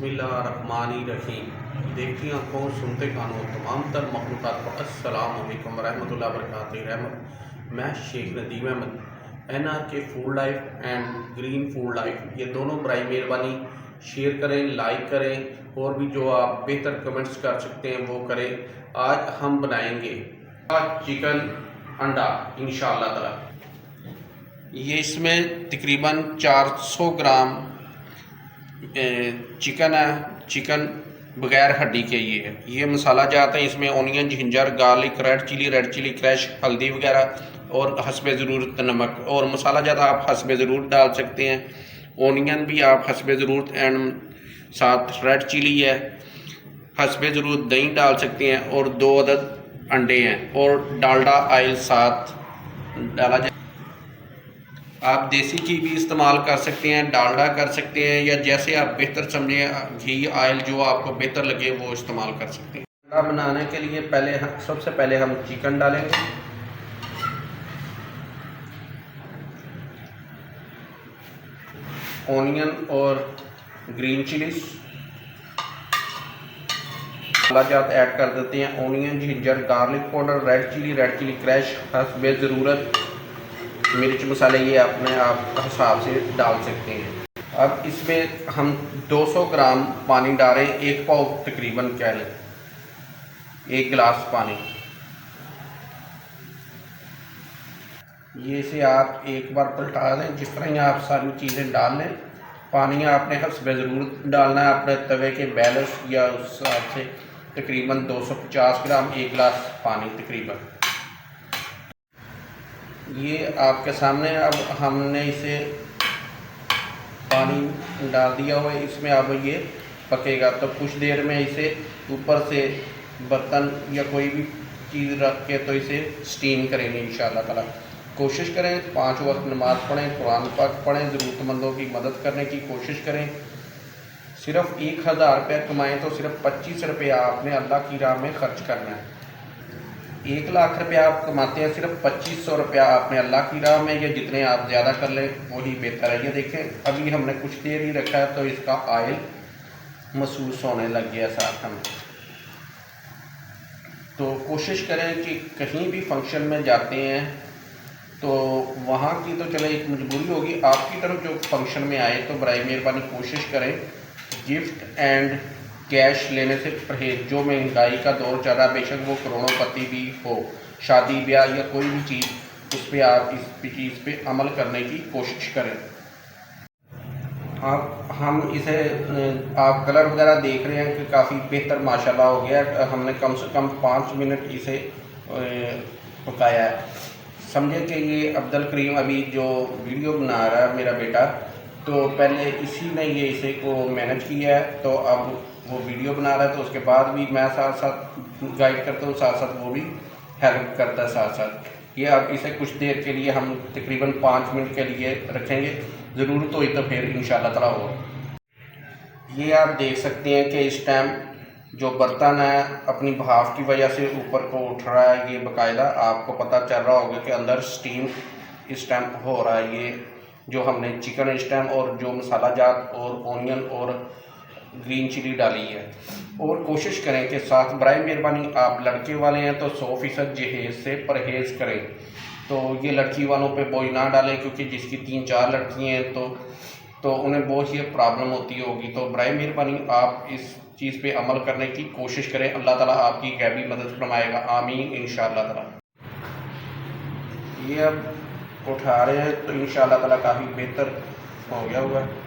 बिस्मिल्लाहिर्रहमानिर्रहीम। देखती आंखों सुनते कानों तमाम तर मखलूक़ात को अस्सलाम वालेकुम रहमतुल्लाहि व बरकातुहू। मैं Sheikh Nadeem Ahmed NRK food life and green food life, ये दोनों बराए मेहरबानी शेयर करें, लाइक करें और भी जो आप बेहतर कमेंट्स कर सकते हैं वो करें। आज हम बनाएंगे चिकन अंडा इंशाअल्लाह ताला। ये इसमें तकरीबन 400 ग्राम चिकन है। चिकन बगैर हड्डी के ये मसाला जाते हैं इसमें onion, ginger, garlic, red chilli crash, हल्दी वगैरह और हस्बे ज़रूरत नमक। और मसाला ज़्यादा आप हस्बे ज़रूरत डाल सकते हैं, ऑनियन भी आप हस्बे ज़रूरत, एंड साथ रेड चिली है, हस्बे ज़रूरत दही डाल सकते हैं और 2 अदद अंडे हैं और डालडा ऑयल साथ डाला जाए। आप देसी घी भी इस्तेमाल कर सकते हैं, डालडा कर सकते हैं, या जैसे आप बेहतर समझें घी ऑयल जो आपको बेहतर लगे वो इस्तेमाल कर सकते हैं। अंडा बनाने के लिए सबसे पहले हम चिकन डालेंगे। ऑनियन और ग्रीन चिलीज मसाला ऐड कर देते हैं। Onion, ginger, garlic powder, red chilli crush, हस्बे ज़रूरत मिर्च मसाले, ये अपने आप हिसाब से डाल सकते हैं। अब इसमें हम 200 ग्राम पानी डालें, 1 पाव तकरीबन कह लें, 1 गिलास पानी। ये से आप एक बार पलटा लें। जिस तरह ही आप सारी चीज़ें डाल लें, पानी आपने हस्बे ज़रूर डालना है अपने तवे के बैलेंस या उस हिसाब से। तकरीबन 250 ग्राम 1 गिलास पानी तकरीबन। ये आपके सामने। अब हमने इसे पानी डाल दिया हुआ है, इसमें अब ये पकेगा। तो कुछ देर में इसे ऊपर से बर्तन या कोई भी चीज़ रख के तो इसे स्टीम करेंगे इंशाअल्लाह ताला। कोशिश करें 5 वक्त नमाज़ पढ़ें, कुरान पाक पढ़ें, ज़रूरतमंदों की मदद करने की कोशिश करें। सिर्फ 1000 रुपया कमाएँ तो सिर्फ 25 रुपया आपने अल्लाह की राह में ख़र्च करना है। 1 लाख रुपया आप कमाते हैं, सिर्फ 2500 रुपया आपने अल्लाह की राह में, या जितने आप ज़्यादा कर लें वही बेहतर है। ये देखें अभी हमने कुछ देर ही रखा है तो इसका ऑयल महसूस होने लग गया साथ हमें। तो कोशिश करें कि कहीं भी फंक्शन में जाते हैं तो वहाँ की तो चले एक मजबूरी होगी, आपकी तरफ जो फंक्शन में आए तो बराए मेहरबानी कोशिश करें गिफ्ट एंड कैश लेने से परहेज। जो महंगाई का दौर चल रहा है, बेशक वो करोड़ोंपति भी हो, शादी ब्याह या कोई भी चीज़, उस पर आप इस चीज़ पे अमल करने की कोशिश करें। हम इसे आप कलर वगैरह देख रहे हैं कि काफ़ी बेहतर माशाल्लाह हो गया। हमने कम से कम 5 मिनट इसे पकाया है। समझे कि ये अब्दुल करीम अभी जो वीडियो बना रहा है मेरा बेटा, तो पहले इसी ने ये इसे को मैनेज किया है, तो अब वो वीडियो बना रहा है। तो उसके बाद भी मैं साथ साथ गाइड करता हूँ, साथ साथ वो भी हेल्प करता है साथ साथ। ये अब इसे कुछ देर के लिए हम तकरीबन 5 मिनट के लिए रखेंगे, ज़रूरत हुई तो फिर इंशाअल्लाह ताला हो। ये आप देख सकते हैं कि इस टाइम जो बर्तन है अपनी भाप की वजह से ऊपर को उठ रहा है। ये बाकायदा आपको पता चल रहा होगा कि अंदर स्टीम इस टाइम हो रहा है। ये जो हमने चिकन इस टाइम और जो मसाला जात और ऑनियन और ग्रीन चिली डाली है। और कोशिश करें कि साथ बराए मेहरबानी आप लड़के वाले हैं तो 100% जहेज़ से परहेज़ करें। तो ये लड़की वालों पे बोझ ना डालें, क्योंकि जिसकी 3-4 लड़कियाँ हैं तो उन्हें बहुत ही प्रॉब्लम होती होगी। तो बराए मेहरबानी आप इस चीज़ पे अमल करने की कोशिश करें। अल्लाह ताला आपकी गैबी मदद फरमाएगा, आमीन इंशाअल्लाह ताला। ये अब उठा रहे हैं तो इंशाअल्लाह ताला काफ़ी बेहतर हो गया हुआ है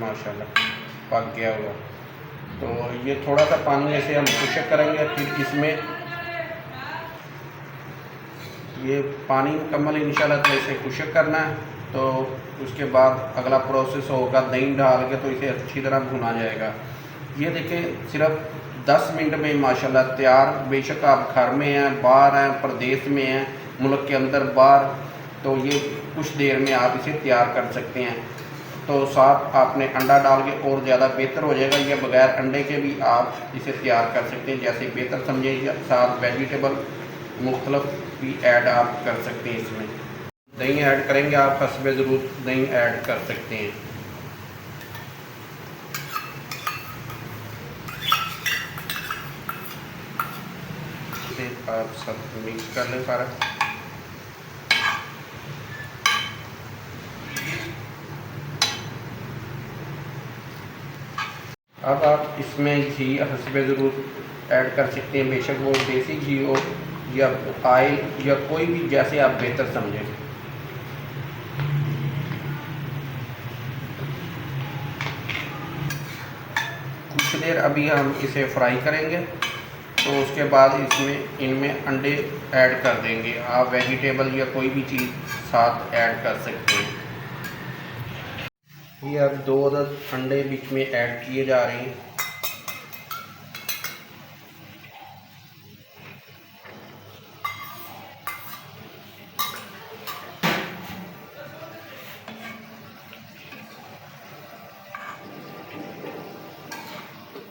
माशाल्लाह, पक गया हुआ। तो ये थोड़ा सा पानी ऐसे हम खुशक करेंगे, फिर इसमें ये पानी मुकम्मल इंशाल्लाह तो इसे खुशक करना है। तो उसके बाद अगला प्रोसेस होगा दही डाल के, तो इसे अच्छी तरह भुना जाएगा। ये देखें सिर्फ 10 मिनट में माशाल्लाह तैयार। बेशक आप घर में हैं, बाहर हैं, प्रदेश में हैं, मुल्क के अंदर बाहर, तो ये कुछ देर में आप इसे तैयार कर सकते हैं। तो साथ आपने अंडा डाल के और ज़्यादा बेहतर हो जाएगा, या बगैर अंडे के भी आप इसे तैयार कर सकते हैं, जैसे बेहतर समझें। साथ वेजिटेबल मुख्तलिफ भी ऐड आप कर सकते हैं इसमें। दही ऐड करेंगे, आप हस्बे ज़रूरत दही ऐड कर सकते हैं। इसे आप सब मिक्स कर लें सारा। अब आप इसमें घी हस्बे ज़रूरत ऐड कर सकते हैं, बेशक वो देसी घी हो या ऑयल या कोई भी, जैसे आप बेहतर समझें। कुछ देर अभी हम इसे फ्राई करेंगे, तो उसके बाद इनमें अंडे ऐड कर देंगे। आप वेजिटेबल या कोई भी चीज़ साथ ऐड कर सकते हैं। ये अब 2 अदद अंडे बीच में ऐड किए जा रहे हैं।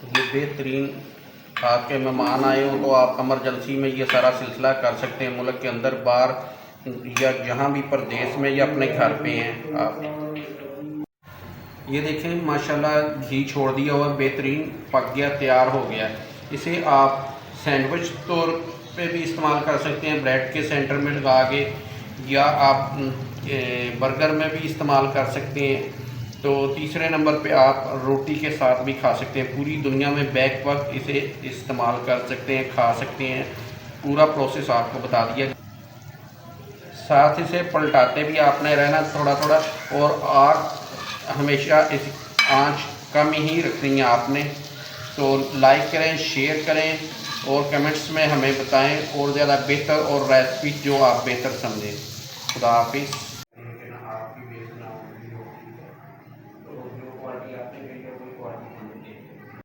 ये बेहतरीन, आपके मेहमान आए हो तो आप इमरजेंसी में ये सारा सिलसिला कर सकते हैं। मुल्क के अंदर बाहर या जहाँ भी प्रदेश में या अपने घर पे हैं आप। ये देखें माशाल्लाह घी छोड़ दिया और बेहतरीन पक गया, तैयार हो गया। इसे आप सैंडविच तौर पे भी इस्तेमाल कर सकते हैं, ब्रेड के सेंटर में लगा के, या आप बर्गर में भी इस्तेमाल कर सकते हैं। तो तीसरे नंबर पे आप रोटी के साथ भी खा सकते हैं। पूरी दुनिया में बैक वक्त इसे इस्तेमाल कर सकते हैं, खा सकते हैं। पूरा प्रोसेस आपको बता दिया। साथ इसे पलटाते भी आपने रहना थोड़ा थोड़ा, और आग हमेशा इस आंच कम ही रखनी है आपने। तो लाइक करें, शेयर करें और कमेंट्स में हमें बताएं और ज़्यादा बेहतर और रेसिपी जो आप बेहतर समझें। खुदा हाफिज़।